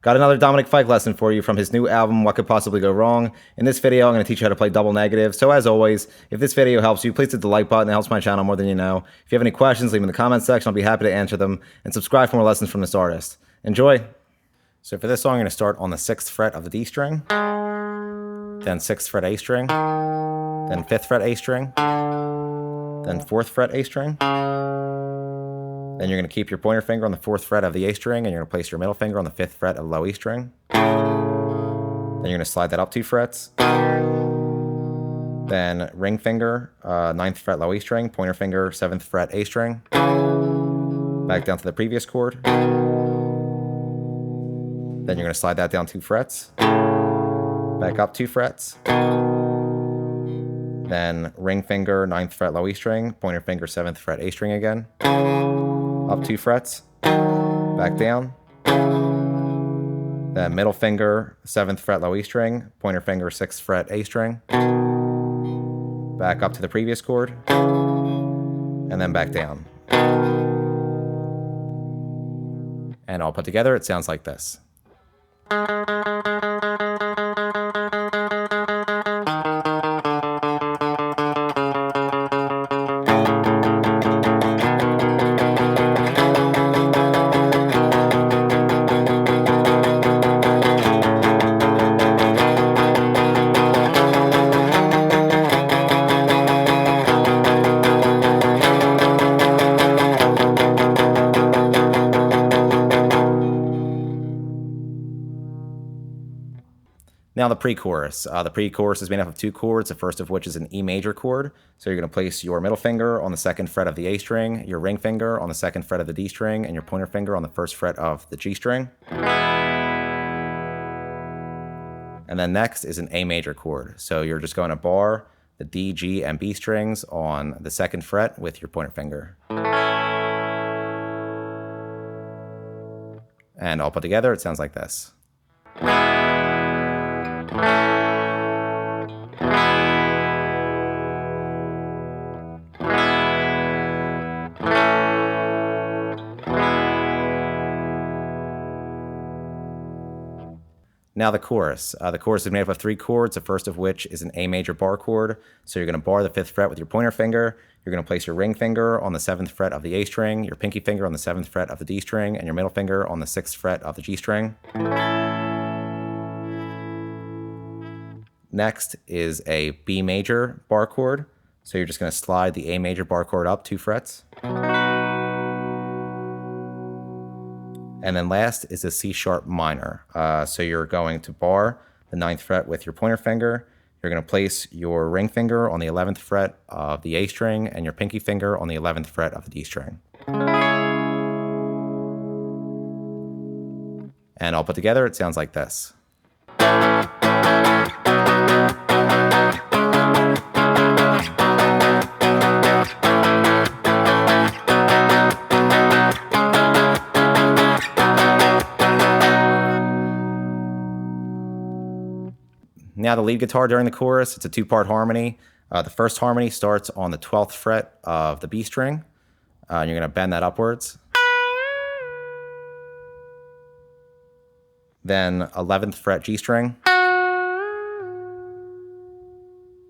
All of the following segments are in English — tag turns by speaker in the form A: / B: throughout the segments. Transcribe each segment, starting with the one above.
A: Got another Dominic Fike lesson for you from his new album, What Could Possibly Go Wrong. In this video, I'm going to teach you how to play double negative. So as always, if this video helps you, please hit the like button. It helps my channel more than you know. If you have any questions, leave them in the comments section. I'll be happy to answer them. And subscribe for more lessons from this artist. Enjoy! So for this song, I'm going to start on the 6th fret of the D string, then 6th fret A string, then 5th fret A string, then 4th fret A string. Then you're going to keep your pointer finger on the 4th fret of the A string, and you're going to place your middle finger on the 5th fret of the low E string. Then you're going to slide that up 2 frets. Then ring finger, 9th fret low E string, pointer finger, 7th fret A string. Back down to the previous chord. Then you're going to slide that down 2 frets. Back up 2 frets. Then ring finger, 9th fret low E string, pointer finger, 7th fret A string again. Up 2 frets, back down. Then middle finger, 7th fret low E string, pointer finger, 6th fret A string. Back up to the previous chord, and then back down. And all put together, it sounds like this. Now the pre-chorus. The pre-chorus is made up of 2 chords, the first of which is an E major chord. So you're going to place your middle finger on the 2nd fret of the A string, your ring finger on the 2nd fret of the D string, and your pointer finger on the 1st fret of the G string. And then next is an A major chord. So you're just going to bar the D, G, and B strings on the 2nd fret with your pointer finger. And all put together, it sounds like this. Now the chorus. The chorus is made up of 3 chords, the first of which is an A major bar chord. So you're going to bar the 5th fret with your pointer finger. You're going to place your ring finger on the 7th fret of the A string, your pinky finger on the 7th fret of the D string, and your middle finger on the 6th fret of the G string. Next is a B major bar chord. So you're just going to slide the A major bar chord up 2 frets. And then last is a C sharp minor. So you're going to bar the 9th fret with your pointer finger. You're going to place your ring finger on the 11th fret of the A string and your pinky finger on the 11th fret of the D string. And all put together, it sounds like this. Now the lead guitar during the chorus, it's a 2-part harmony. The first harmony starts on the 12th fret of the B string. And you're going to bend that upwards. Then 11th fret G string.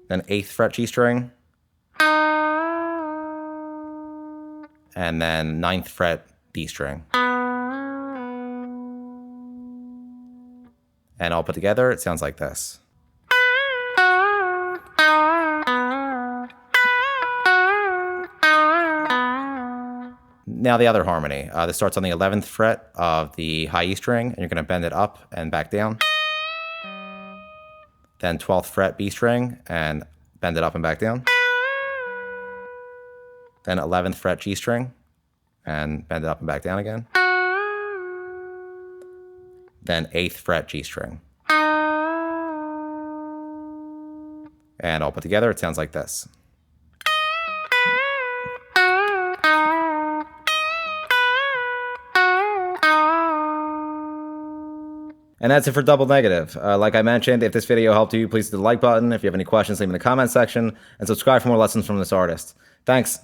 A: Then 8th fret G string. And then 9th fret D string. And all put together, it sounds like this. Now the other harmony. This starts on the 11th fret of the high E string, and you're going to bend it up and back down. Then 12th fret B string, and bend it up and back down. Then 11th fret G string, and bend it up and back down again. Then 8th fret G string. And all put together, it sounds like this. And that's it for double negative. Like I mentioned, if this video helped you, please hit the like button. If you have any questions, leave them in the comment section. And subscribe for more lessons from this artist. Thanks.